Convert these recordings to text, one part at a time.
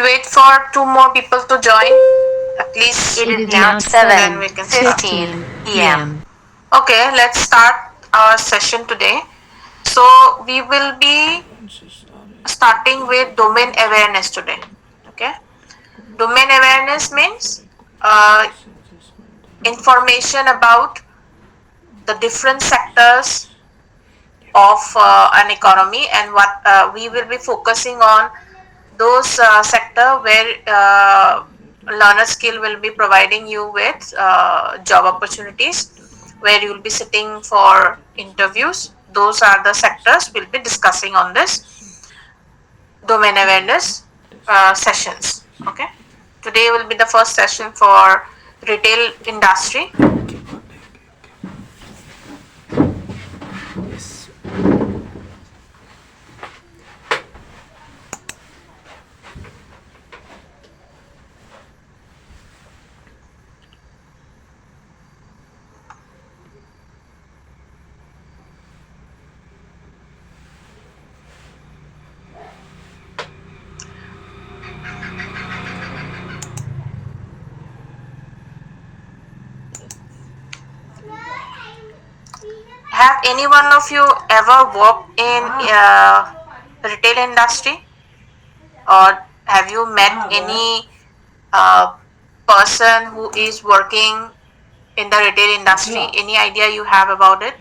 will wait for two more people to join. At least It It is is now now then we can start. 7:15 7:15 p.m. p.m. Okay, let's start our session today. So we will be starting with domain awareness today. Okay, domain awareness means information about the different sectors of an economy, and what we will be focusing on those sector where learner skill will be providing you with job opportunities, where you will be sitting for interviews. Those are the sectors we'll be discussing on this domain awareness sessions. Okay, today will be the first session for retail industry. Have any one of you ever worked in retail industry, or have you met any uh, person who is working in the retail industry? Any idea you have about it?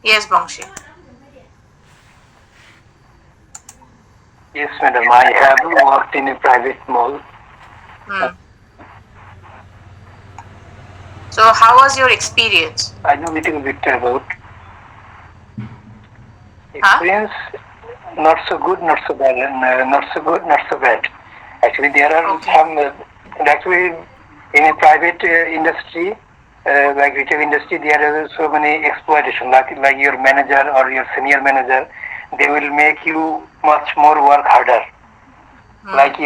Yes, Bangshi. Yes, madam. I have worked in a private mall. Hmm. So, how was your experience? I know little bit about Huh? experience. Not so good, not so bad, and not so good, not so bad. Actually, there are Okay. some. Actually, in a private industry, like retail industry, there are so many exploitation. Like your manager or your senior manager, they will make you much more work harder. Hmm. Like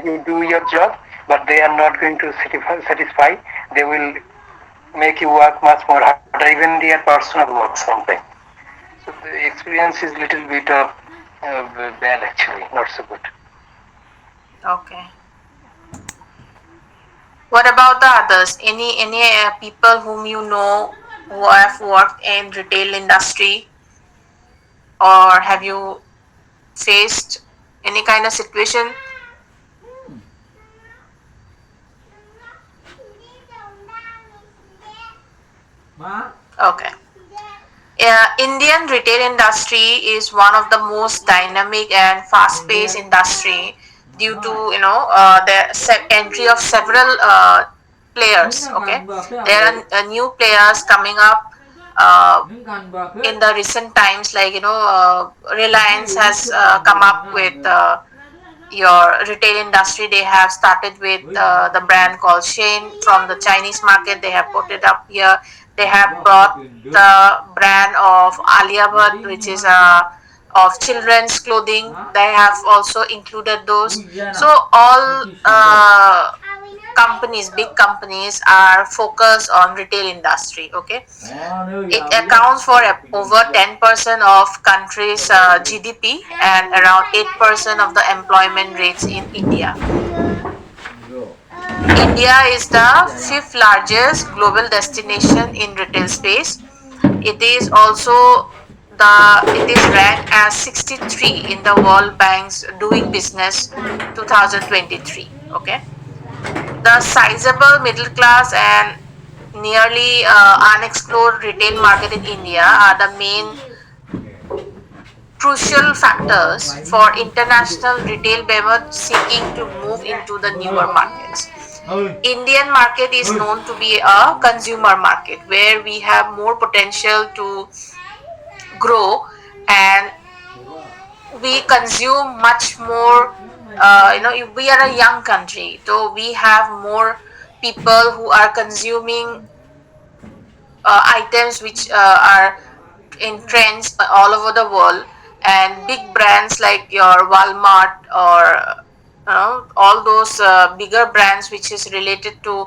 you do your job, but they are not going to satisfy. They will make you work much more harder, even their personal work sometimes. So the experience is little bit of bad actually, not so good. Okay. What about the others? Any people whom you know who have worked in retail industry, or have you faced any kind of situation? Okay. Indian retail industry is one of the most dynamic and fast-paced industry due to the entry of several players. Okay, there are new players coming up in the recent times. Like Reliance has come up with your retail industry. They have started with the brand called Shane from the Chinese market. They have put it up here. They have brought the brand of Alia Bhatt, which is of children's clothing. They have also included those. So all companies, big companies, are focused on retail industry. Okay, it accounts for over 10% of country's GDP and around 8% of the employment rates in India. India is the fifth largest global destination in retail space. It is also it is ranked as 63 in the World Bank's Doing Business 2023. Okay, the sizable middle class and nearly unexplored retail market in India are the main crucial factors for international retail behemoths seeking to move into the newer markets. Indian market is known to be a consumer market where we have more potential to grow, and we consume much more. We are a young country, so we have more people who are consuming items which are in trends all over the world, and big brands like your Walmart or all those bigger brands which is related to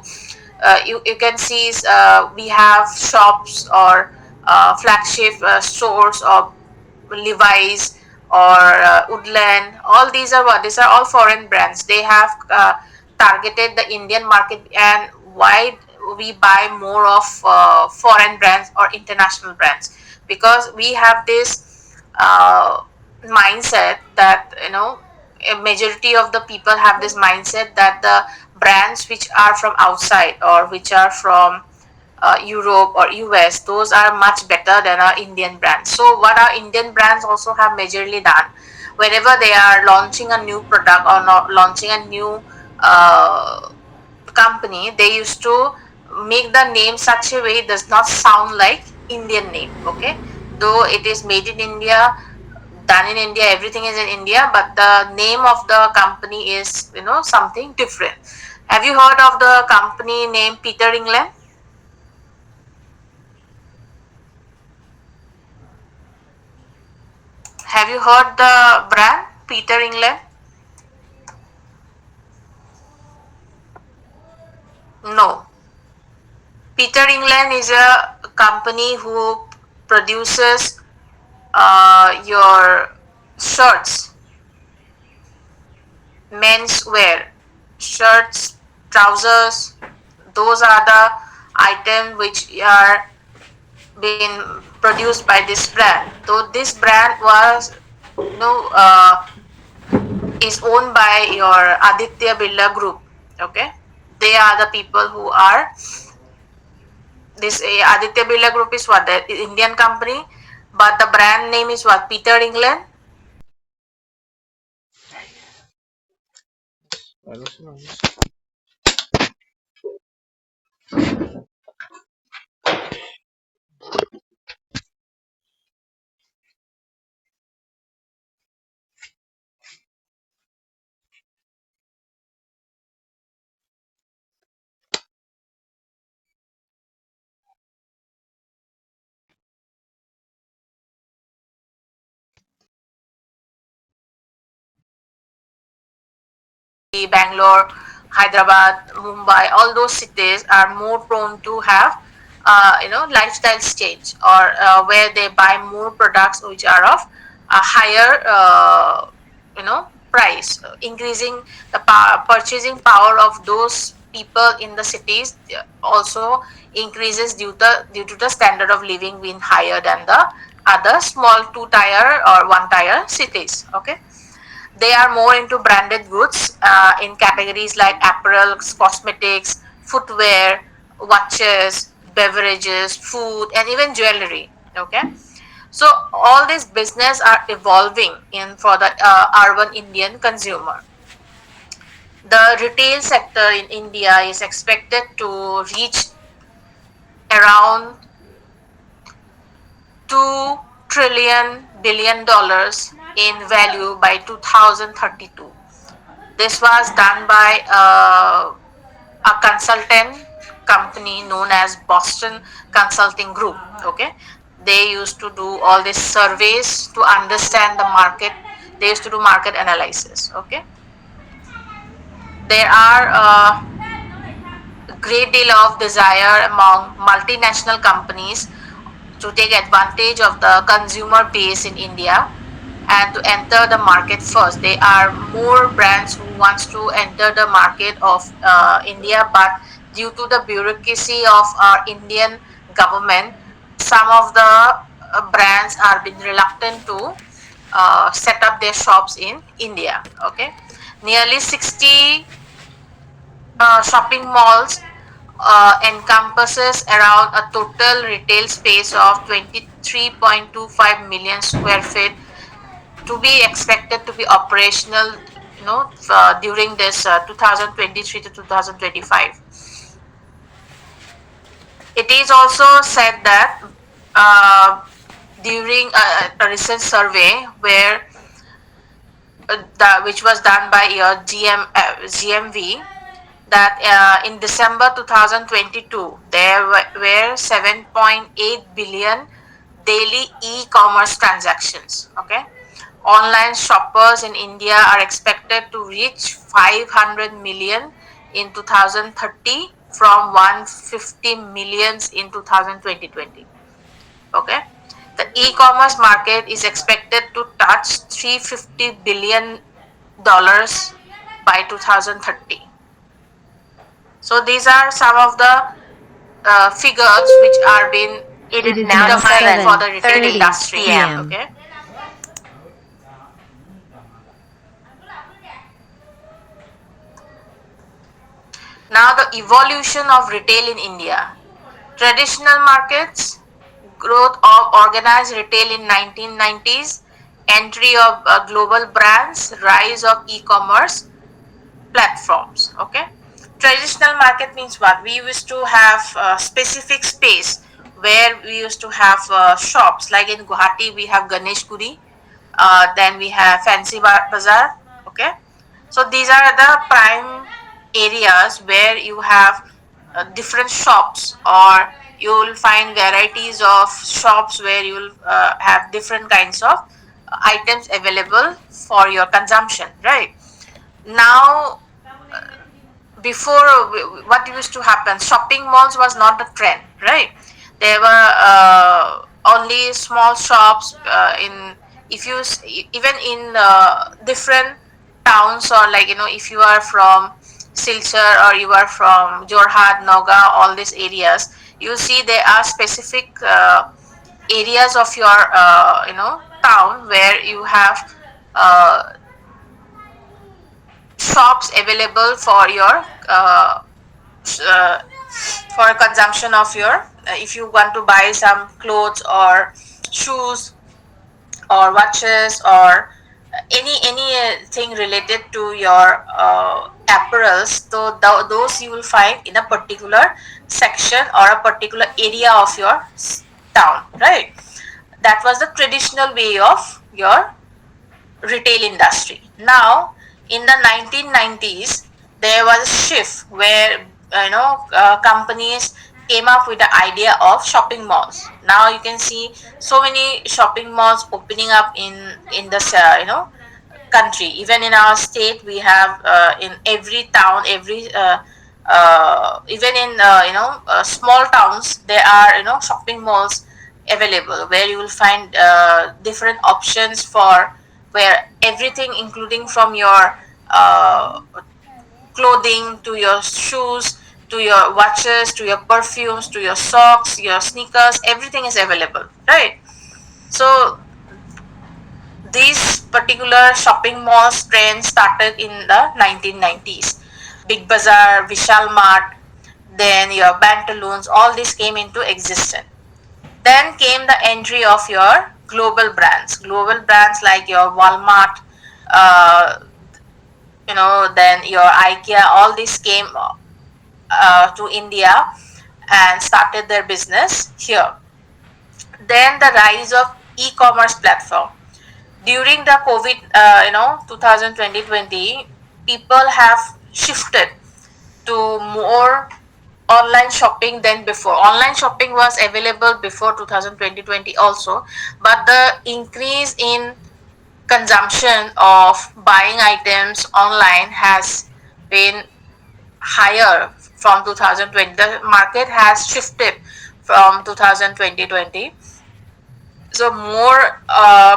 you can see we have shops or flagship stores or Levi's or Woodland. All these are what? These are all foreign brands. They have targeted the Indian market, and why we buy more of foreign brands or international brands, because we have this mindset that, a majority of the people have this mindset that the brands which are from outside or which are from Europe or US, those are much better than our Indian brands. So what our Indian brands also have majorly done, whenever they are launching a new product or not launching a new uh, company, they used to make the name such a way it does not sound like Indian name. Okay, though it is made in India, done in India, everything is in India, but the name of the company is, something different. Have you heard of the company named Peter England? Have you heard the brand Peter England? No. Peter England is a company who produces your shirts, men's wear, shirts, trousers. Those are the items which are being produced by this brand. Though this brand was, you know, uh, is owned by your Aditya Birla Group. Okay, they are the people who are this. Aditya Birla Group is what, the Indian company, but the brand name is what, Peter England. Bangalore, Hyderabad, Mumbai, all those cities are more prone to have, lifestyle change, or where they buy more products which are of a higher, price, increasing the purchasing power of those people in the cities also increases due to the standard of living being higher than the other small two tier or one tier cities. Okay, they are more into branded goods in categories like apparels, cosmetics, footwear, watches, beverages, food, and even jewelry. Okay, so all these business are evolving in for the urban Indian consumer. The retail sector in India is expected to reach around 2 trillion billion dollars in value by 2032. This was done by a consultant company known as Boston Consulting Group. Okay, they used to do all these surveys to understand the market. They used to do market analysis. Okay, there are a great deal of desire among multinational companies to take advantage of the consumer base in India and to enter the market first. There are more brands who wants to enter the market of India, but due to the bureaucracy of our Indian government, some of the brands are being reluctant to set up their shops in India. Okay, nearly 60 shopping malls encompasses around a total retail space of 23.25 million square feet, to be expected to be operational, during this 2023 to 2025. It is also said that during a recent survey where which was done by your GMV, that in December 2022 there were 7.8 billion daily e-commerce transactions. Okay, online shoppers in India are expected to reach 500 million in 2030 from 150 millions in 2020. Okay, The e-commerce market is expected to touch $350 billion by 2030. So these are some of the figures which are being It is now determined for the retail 7:30 industry. p.m. Okay. Now the evolution of retail in India. Traditional markets, growth of organized retail in 1990s, entry of global brands, rise of e-commerce platforms. Okay. Traditional market means what? We used to have a specific space where we used to have shops. Like in Guwahati, we have Ganesh Guri, then we have Fancy Bazaar. Okay, so these are the prime areas where you have different shops, or you will find varieties of shops where you will have different kinds of items available for your consumption. Right now, before, what used to happen, shopping malls was not a trend, right? There were only small shops in, if you even in different towns, or like, if you are from Silchar, or you are from Jorhat, Noga, all these areas, you see there are specific areas of your town where you have uh, shops available for your uh, for consumption of your, if you want to buy some clothes or shoes or watches, or anything related to your apparels, so those you will find in a particular section or a particular area of your town, right? That was the traditional way of your retail industry. Now, in the 1990s, there was a shift where companies came up with the idea of shopping malls. Now you can see so many shopping malls opening up in this country. Even in our state, we have in every town, every even in small towns, there are shopping malls available where you will find different options for, where everything, including from your uh, clothing to your shoes to your watches to your perfumes to your socks, your sneakers, everything is available, right? So these particular shopping malls trend started in the 1990s. Big Bazaar, Vishal Mart, then your Pantaloons, all this came into existence. Then came the entry of your global brands like your Walmart, uh, then your IKEA, all this came to India and started their business here. Then the rise of e-commerce platform. During the COVID, 2020, people have shifted to more online shopping than before. Online shopping was available before 2020 also, but the increase in consumption of buying items online has been higher from 2020. The market has shifted from 2020. So more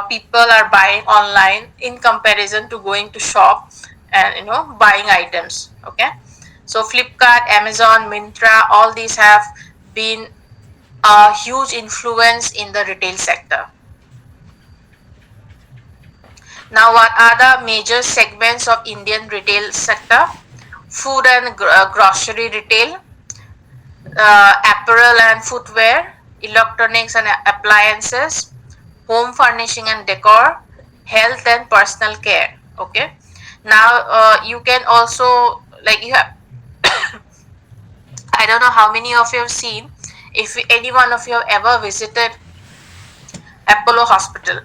people are buying online in comparison to going to shop and buying items. Okay, so Flipkart, Amazon, Myntra, all these have been a huge influence in the retail sector. Now, what are the major segments of Indian retail sector? Food and grocery retail, apparel and footwear, electronics and appliances, home furnishing and decor, health and personal care. Okay. Now, you can also, like, you have, I don't know how many of you have seen, if any one of you have ever visited Apollo Hospital,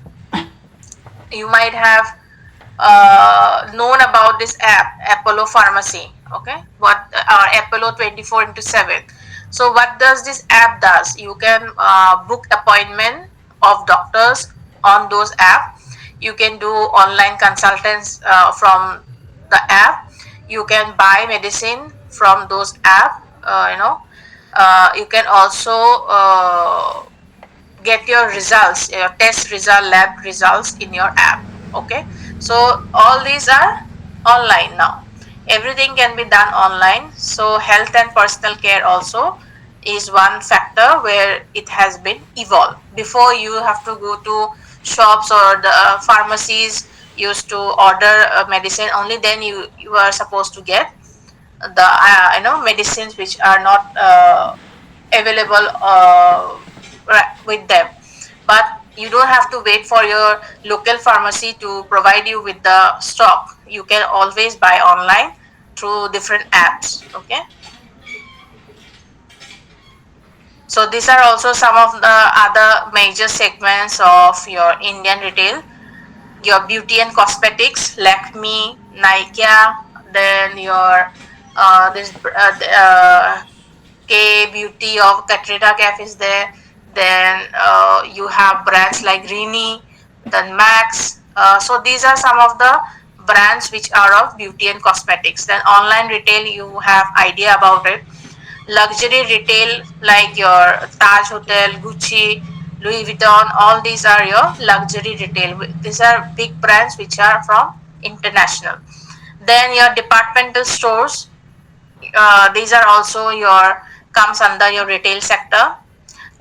you might have known about this app, Apollo Pharmacy. Okay, what or Apollo 24 into 7. So what does this app does? You can book appointment of doctors on those app. You can do online consultants from the app. You can buy medicine from those app. You can also get your results, your test result, lab results in your app. Okay, so all these are online now. Everything can be done online. So health and personal care also is one factor where it has been evolved. Before, you have to go to shops or the pharmacies used to order medicine, only then you are supposed to get the medicines which are not available with them. But you don't have to wait for your local pharmacy to provide you with the stock. You can always buy online through different apps. Okay, so these are also some of the other major segments of your Indian retail. Your beauty and cosmetics, Lakme, Nykaa, then your this K Beauty of Katrina Kaif is there. Then you have brands like Rini, then Max. So these are some of the brands which are of beauty and cosmetics. Then online retail, you have idea about it. Luxury retail like your Taj Hotel, Gucci, Louis Vuitton, all these are your luxury retail. These are big brands which are from international. Then your departmental stores, these are also your comes under your retail sector.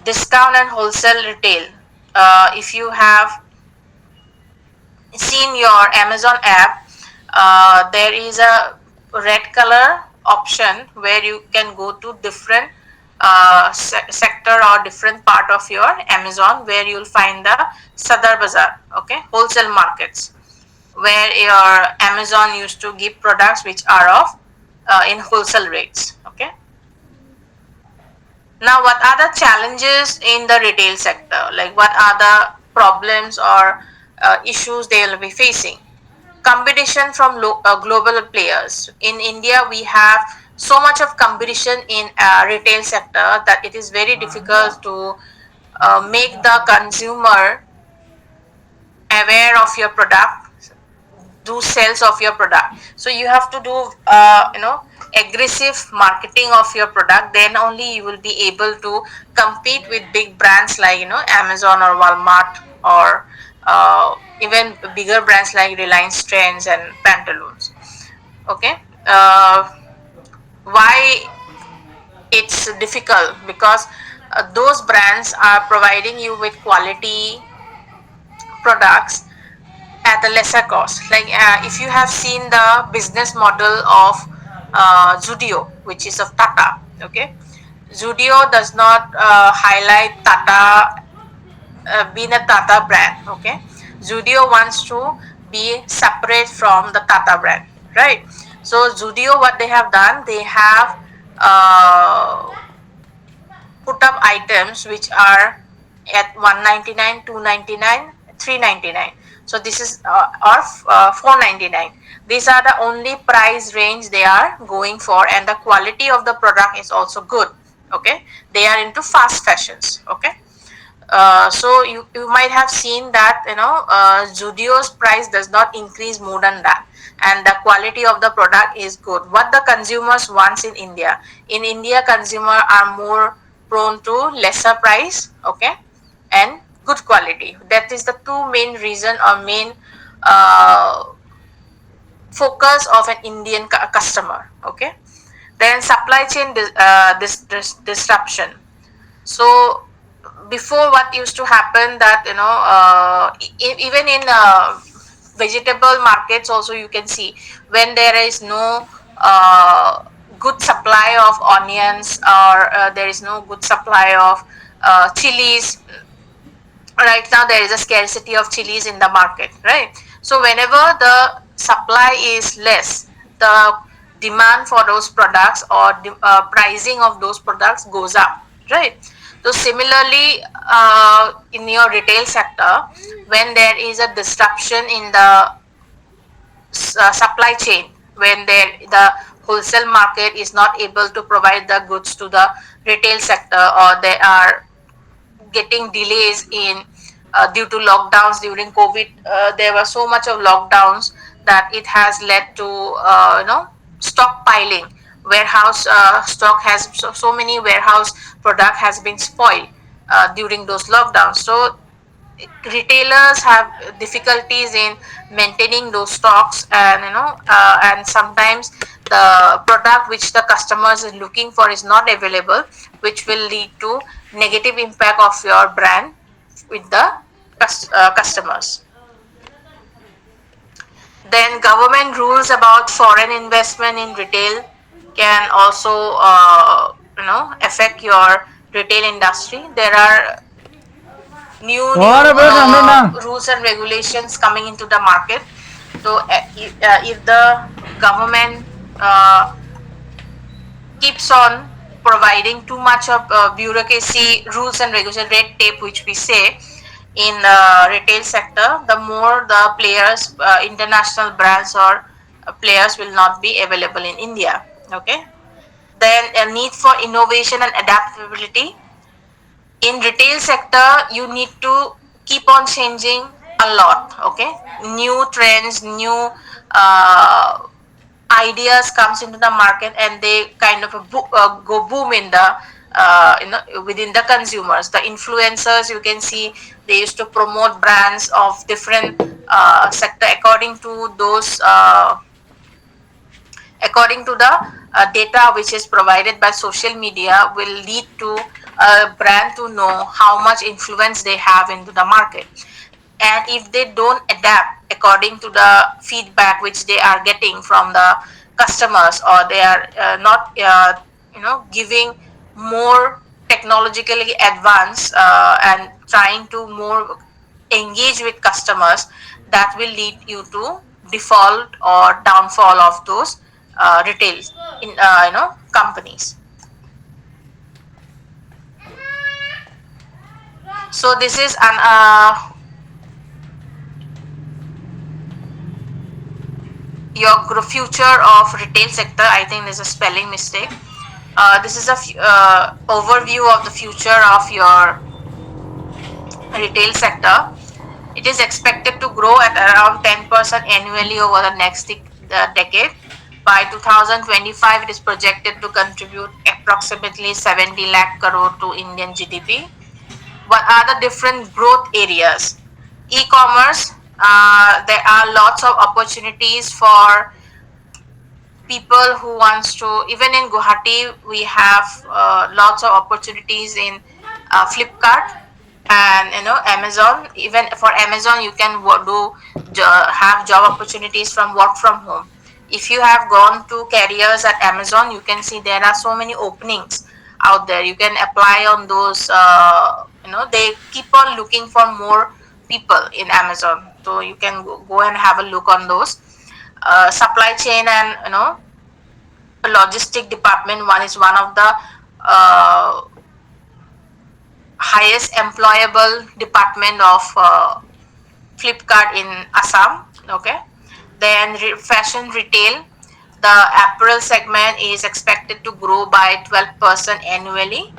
Discount and wholesale retail. If you have seen your Amazon app, there is a red color option where you can go to different sector or different part of your Amazon, where you'll find the Sadar Bazaar, okay, wholesale markets, where your Amazon used to give products which are of in wholesale rates. Okay. Now, what are the challenges in the retail sector? Like, what are the problems or issues they will be facing? Competition from global players. In India, we have so much of competition in retail sector that it is very difficult to make the consumer aware of your product, do sales of your product. So you have to do aggressive marketing of your product, then only you will be able to compete with big brands like Amazon or Walmart, or even bigger brands like Reliance Trends and Pantaloons. Okay. Why it's difficult? Because those brands are providing you with quality products at a lesser cost. Like if you have seen the business model of Zudio, which is of Tata, okay, Zudio does not highlight Tata being a Tata brand, okay. Zudio wants to be separate from the Tata brand, right? So Zudio, what they have done, they have uh, put up items which are at 199, 299, 399. So this is or 499. These are the only price range they are going for, and the quality of the product is also good. Okay, they are into fast fashions. Okay, so you might have seen that Zudio's price does not increase more than that, and the quality of the product is good. What the consumers wants in India, consumer are more prone to lesser price, okay, and good quality. That is the two main reason or main uh, focus of an Indian customer. Okay, then supply chain disruption. So before, what used to happen that even in vegetable markets also, you can see when there is no good supply of onions, or there is no good supply of chilies. Right now there is a scarcity of chilies in the market, right? So whenever the supply is less, the demand for those products or pricing of those products goes up, right? So similarly, in your retail sector, when there is a disruption in the supply chain, when the wholesale market is not able to provide the goods to the retail sector, or they are getting delays in due to lockdowns during COVID. There were so much of lockdowns that it has led to stockpiling. Warehouse stock has so many warehouse product has been spoiled. during those lockdowns. So retailers have difficulties in maintaining those stocks, and and sometimes the product which the customers is looking for is not available, which will lead to negative impact of your brand with the customers. Then government rules about foreign investment in retail can also affect your retail industry. There are new rules and regulations coming into the market. So if the government uh, keeps on providing too much of bureaucracy, rules and regulation, red tape, which we say in the retail sector, the more the players, international brands or players will not be available in India. Okay. Then a need for innovation and adaptability. In retail sector, you need to keep on changing a lot. Okay. New trends, new uh, ideas comes into the market, and they kind of go boom in the within the consumers. The influencers, you can see, they used to promote brands of different sector according to the data which is provided by social media, will lead to a brand to know how much influence they have into the market. And if they don't adapt according to the feedback which they are getting from the customers, or they are not giving more technologically advanced and trying to more engage with customers, that will lead you to default or downfall of those retail in companies. So this is an your future of retail sector. I think there's a spelling mistake. This is a overview of the future of your retail sector. It is expected to grow at around 10% annually over the next decade. By 2025, it is projected to contribute approximately 70 lakh crore to Indian GDP. What are the different growth areas? E-commerce. There are lots of opportunities for people who wants to. Even in Guwahati, we have lots of opportunities in Flipkart and Amazon. Even for Amazon, you can have job opportunities from work from home. If you have gone to careers at Amazon, you can see there are so many openings out there. You can apply on those. They keep on looking for more people in Amazon, so you can go and have a look on those. Supply chain and logistic department, one is one of the uh, highest employable department of Flipkart in Assam. Okay. Then fashion retail, the apparel segment is expected to grow by 12% annually.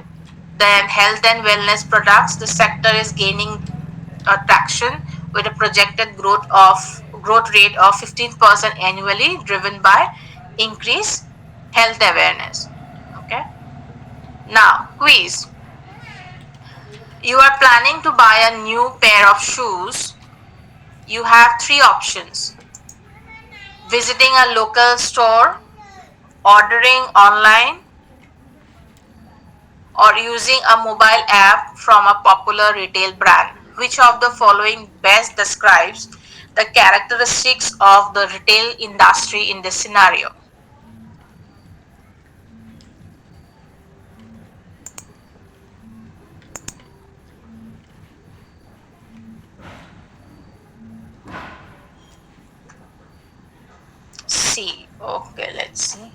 Then health and wellness products, the sector is gaining traction with a projected growth rate of 15% annually, driven by increased health awareness. Okay. Now, quiz. You are planning to buy a new pair of shoes. You have three options: visiting a local store, ordering online, or using a mobile app from a popular retail brand. Which of the following best describes the characteristics of the retail industry in this scenario? C. Okay, let's see.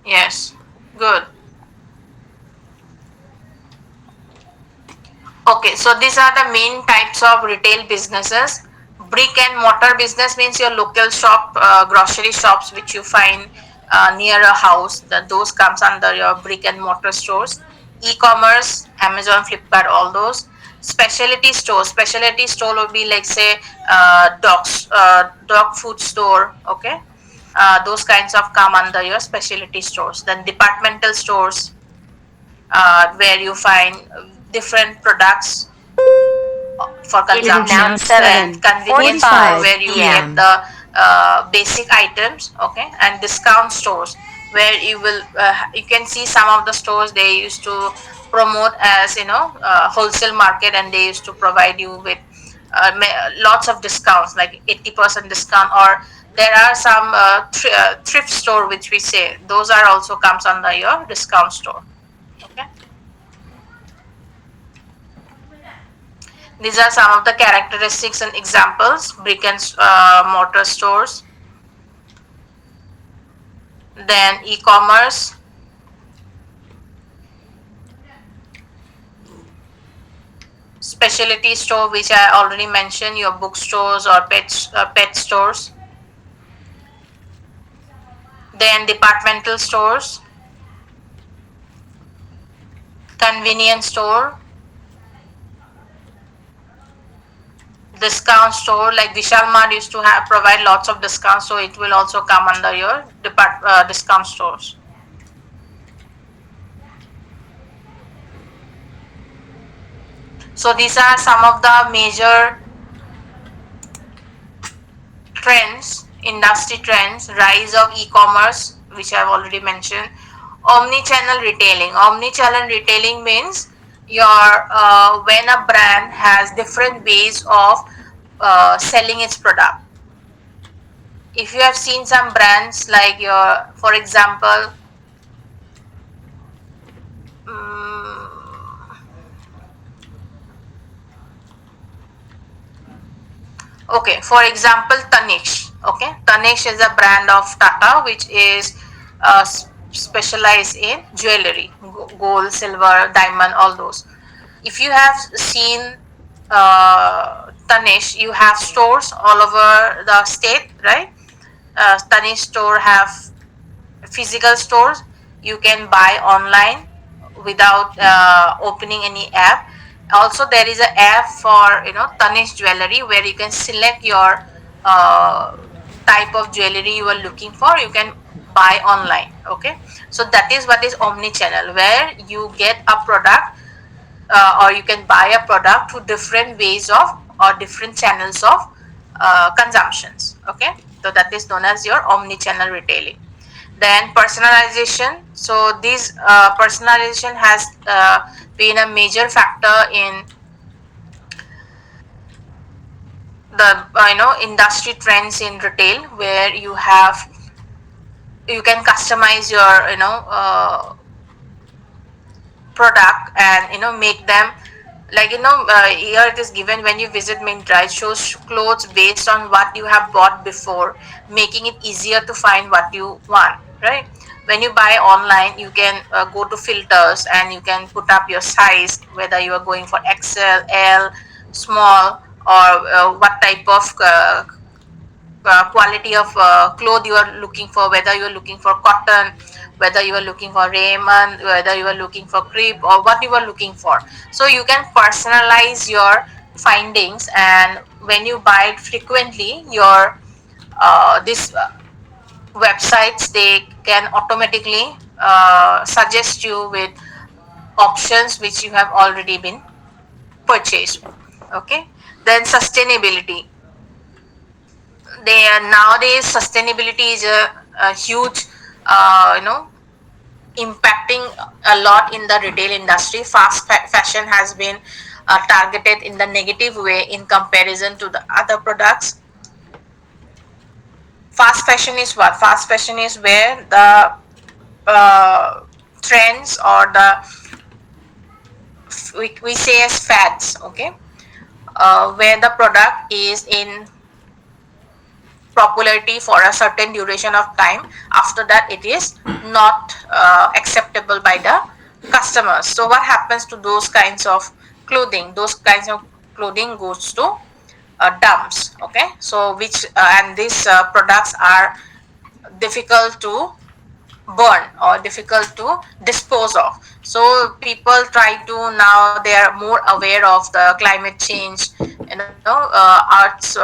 Yes, good. Okay, so these are the main types of retail businesses. Brick and mortar business means your local shop, grocery shops which you find near a house. Those comes under your brick and mortar stores. E-commerce, Amazon, Flipkart, all those. Specialty store would be like, say, dog food store. Okay, those kinds of come under your specialty stores. Then departmental stores, where you find different products for It is now consumption. Then convenience store, 7:45 where you get p.m. the basic items. Okay, and discount stores, where you can see some of the stores they used to promote as, wholesale market, and they used to provide you with lots of discounts, like 80% discount. Or there are some thrift store, which we say, those are also comes under your discount store. Okay, these are some of the characteristics and examples. Brick and mortar stores, then e-commerce, specialty store, which I already mentioned, your bookstores or pet stores, then departmental stores, convenience store, discount store, like Vishal Mart used to have provide lots of discounts, so it will also come under your discount stores. So these are some of the major trends, industry trends. Rise of e-commerce, which I've already mentioned. Omni-channel retailing. Omni-channel retailing means when a brand has different ways of selling its product. If you have seen some brands, like for example, um, okay, for example, Tanishq. Okay, Tanishq is a brand of Tata, which is specialized in jewelry, gold, silver, diamond, all those. If you have seen Tanishq, you have stores all over the state, right? Tanishq store have physical stores. You can buy online without opening any app. Also, there is an app for Tanishq jewelry, where you can select your uh, type of jewelry you are looking for. You can buy online. Okay, so that is what is omni channel, where you get a product, or you can buy a product through different ways of, or different channels of consumptions. Okay, so that is known as your omni channel retailing. Then personalization. So this personalization has been a major factor in the industry trends in retail, where you can customize your product, and make them, like, here it is given, when you visit Myntra, it shows clothes based on what you have bought before, making it easier to find what you want, right? When you buy online, you can go to filters, and you can put up your size, whether you are going for XL, L, small, or what type of quality of cloth you are looking for, whether you are looking for cotton, whether you are looking for raiment, whether you are looking for crepe, or what you are looking for. So you can personalize your findings, and when you buy it frequently, your this websites, they can automatically suggest you with options which you have already been purchased. Okay, then sustainability. Nowadays, sustainability is a huge impacting a lot in the retail industry. Fashion has been targeted in the negative way in comparison to the other products. Fast fashion is what? Fast fashion is where the trends, or we say as fads. Okay, where the product is in popularity for a certain duration of time. After that, it is not acceptable by the customers. So what happens to those kinds of clothing? Those kinds of clothing goes to dumps. Okay, so which and these products are difficult to burn or difficult to dispose of. So people try to, now they are more aware of the climate change, arts,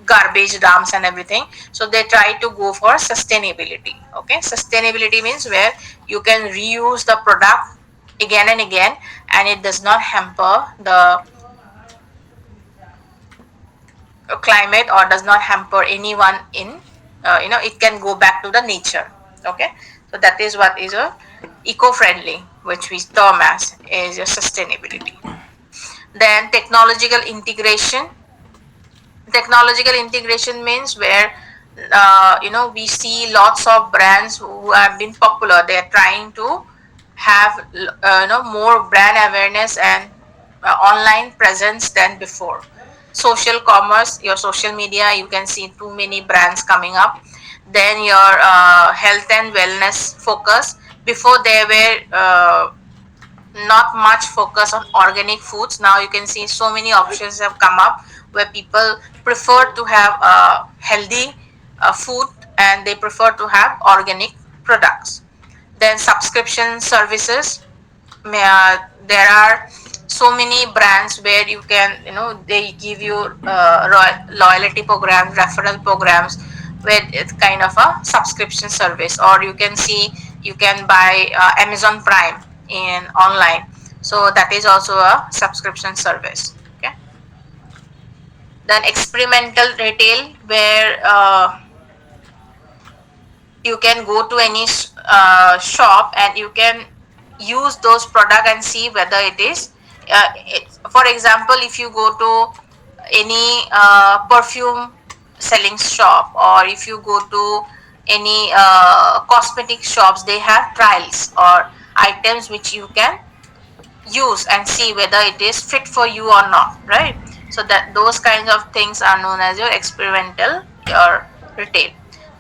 garbage dumps and everything. So they try to go for sustainability. Okay, sustainability means where you can reuse the product again and again, and it does not hamper the climate or does not hamper anyone in, it can go back to the nature. Okay, so that is what is a eco-friendly, which we term as is a sustainability. Then technological integration means where, we see lots of brands who have been popular, they are trying to have, more brand awareness and online presence than before. Social commerce, your social media, you can see too many brands coming up. Then your health and wellness focus, before they were not much focus on organic foods. Now you can see so many options have come up where people prefer to have healthy food, and they prefer to have organic products. Then subscription services, there are so many brands where you can, they give you loyalty programs, referral programs, where it's kind of a subscription service. Or you can see, you can buy Amazon Prime in online, so that is also a subscription service. Okay. Then experimental retail, where you can go to any shop and you can use those product and see whether it is, for example, if you go to any perfume selling shop, or if you go to any cosmetic shops, they have trials or items which you can use and see whether it is fit for you or not, right? So that those kinds of things are known as your experimental or retail.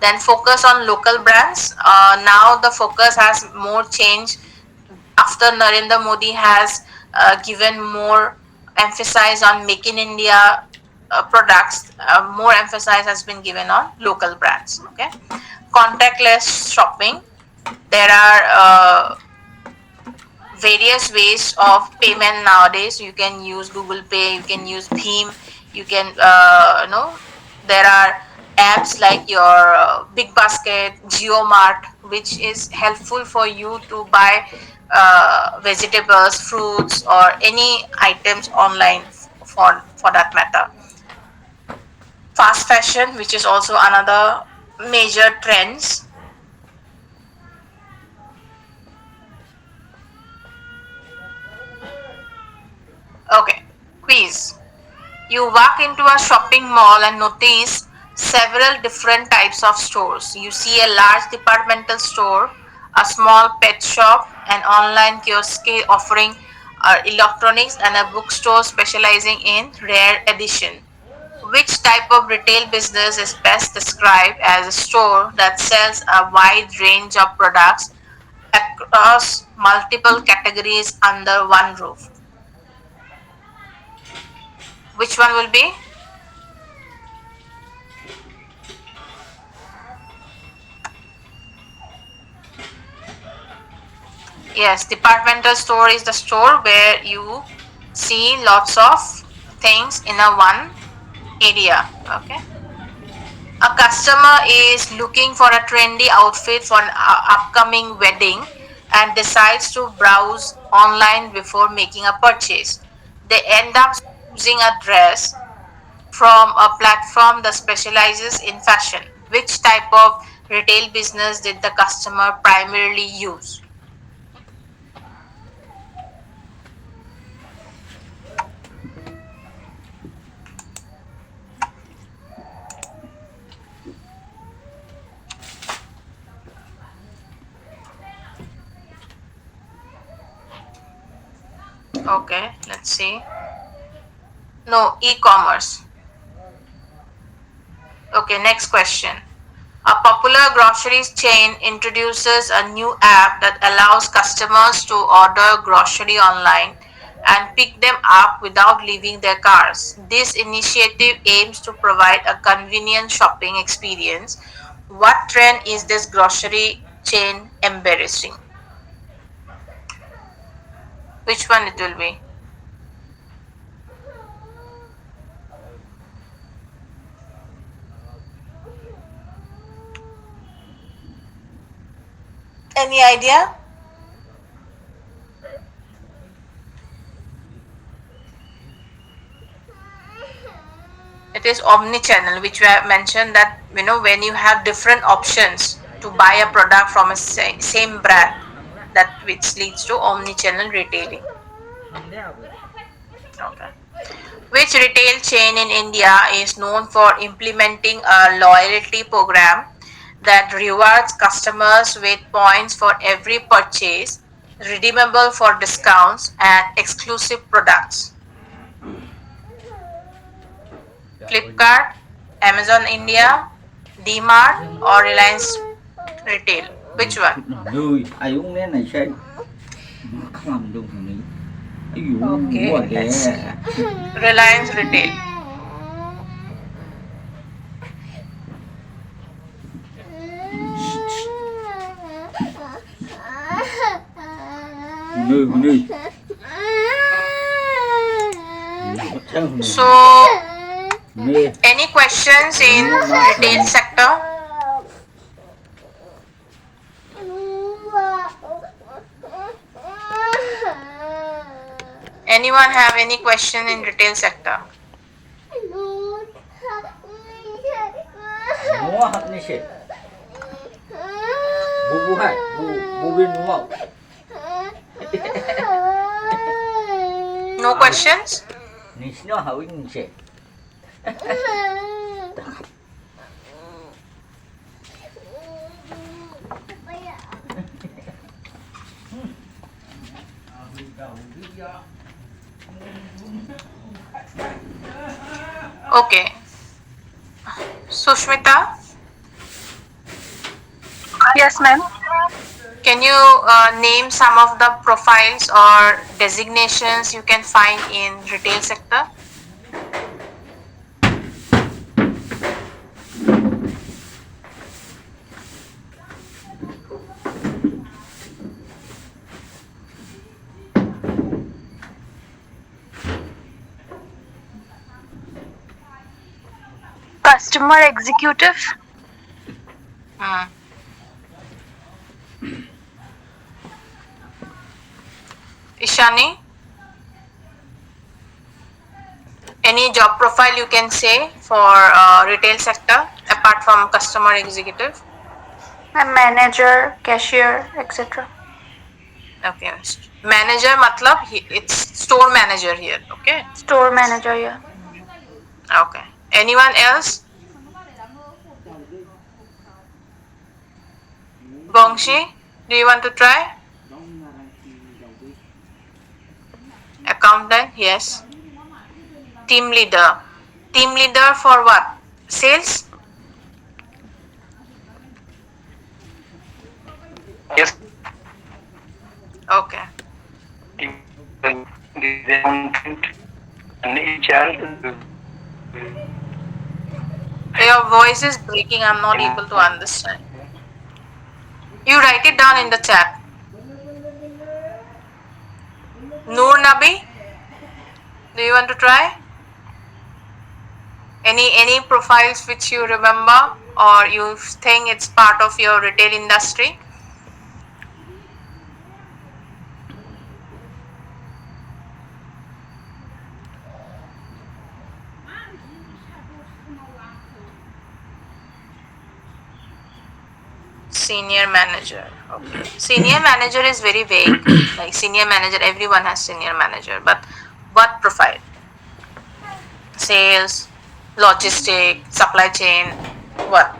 Then focus on local brands. Now the focus has more changed after Narendra Modi has given more emphasis on make in India products. More emphasis has been given on local brands. Okay, contactless shopping. There are various ways of payment nowadays. You can use Google Pay, you can use Bheem, you can, there are apps like your Big Basket, GeoMart, which is helpful for you to buy vegetables, fruits, or any items online, for that matter. Fast fashion, which is also another major trends. Okay, quiz. You walk into a shopping mall and notice several different types of stores. You see a large departmental store, a small pet shop, an online kiosk offering electronics, and a bookstore specializing in rare edition. Which type of retail business is best described as a store that sells a wide range of products across multiple categories under one roof? Which one will be? Yes, departmental store is the store where you see lots of things in a one area. Okay. A customer is looking for a trendy outfit for an upcoming wedding and decides to browse online before making a purchase. They end up choosing a dress from a platform that specializes in fashion. Which type of retail business did the customer primarily use? Okay, let's see. No, e-commerce. Okay, next question. A popular groceries chain introduces a new app that allows customers to order grocery online and pick them up without leaving their cars. This initiative aims to provide a convenient shopping experience What trend is this grocery chain embarrassing? Which one it will be? Any idea? It is omni-channel, which we have mentioned that when you have different options to buy a product from a same brand, that which leads to omni-channel retailing. Okay. Which retail chain in India is known for implementing a loyalty program that rewards customers with points for every purchase, redeemable for discounts and exclusive products? Flipkart, Amazon India, DMart, or Reliance Retail? Which one? Người ai uống cái này xem làm luôn thằng này. Ví dụ mua Okay, kìa. let's see. Reliance Retail. Người. So, any questions in retail sector? Anyone have any question in retail sector? Mua hạt này xem. Bu hai, bu bên đúng không? No questions? Này nó hỏi như xem. Okay. Sushmita? Yes, ma'am. Can you name some of the profiles or designations you can find in retail sector? Customer executive. Ishani? Any job profile you can say for retail sector apart from customer executive? A manager, cashier, etc. Okay. Manager matlab it's store manager here. Okay. Store manager, yeah. Okay. Anyone else? Bongshi, do you want to try? Accountant, yes. Team leader. Team leader for what? Sales? Yes. Okay. And HR. Your voice is breaking. I'm not able to understand. You write it down in the chat. Noor Nabi, do you want to try? Any profiles which you remember or you think it's part of your retail industry? Senior manager. Okay. Senior manager is very vague. Like senior manager, everyone has senior manager. But what profile? Sales, logistic, supply chain, what?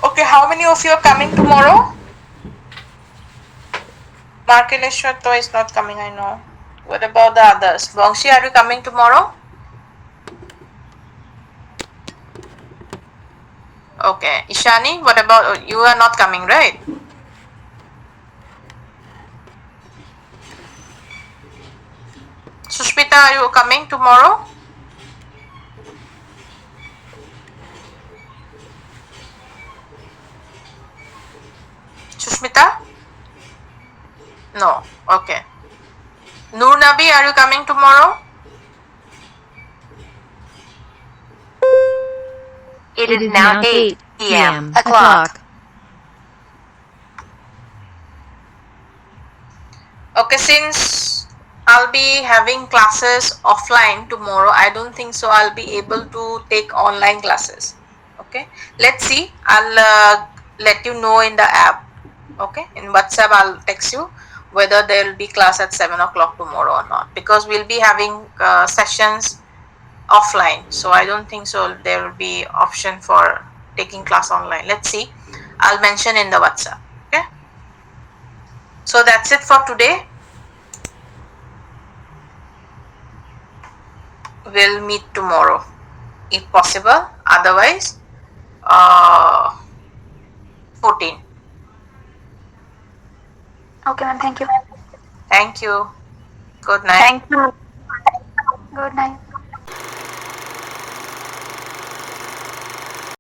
Okay, how many of you are coming tomorrow? Markeleshwar is not coming, I know. What about the others? Bongshi, are you coming tomorrow? Okay. Ishani, what about you? Are not coming, right? Sushmita, are you coming tomorrow? Sushmita? No. Okay. Noor Nabi, are you coming tomorrow? It is now 8 p.m. o'clock. Okay, since I'll be having classes offline tomorrow, I don't think so I'll be able to take online classes. Okay, let's see. I'll let you know in the app. Okay, in WhatsApp I'll text you whether there will be class at 7 o'clock tomorrow or not, because we'll be having sessions offline, so I don't think so there will be option for taking class online. Let's see, I'll mention in the WhatsApp. Okay, so that's it for today. We'll meet tomorrow if possible, otherwise 14. Okay, ma'am. Thank you. Thank you. Good night. Thank you. Good night.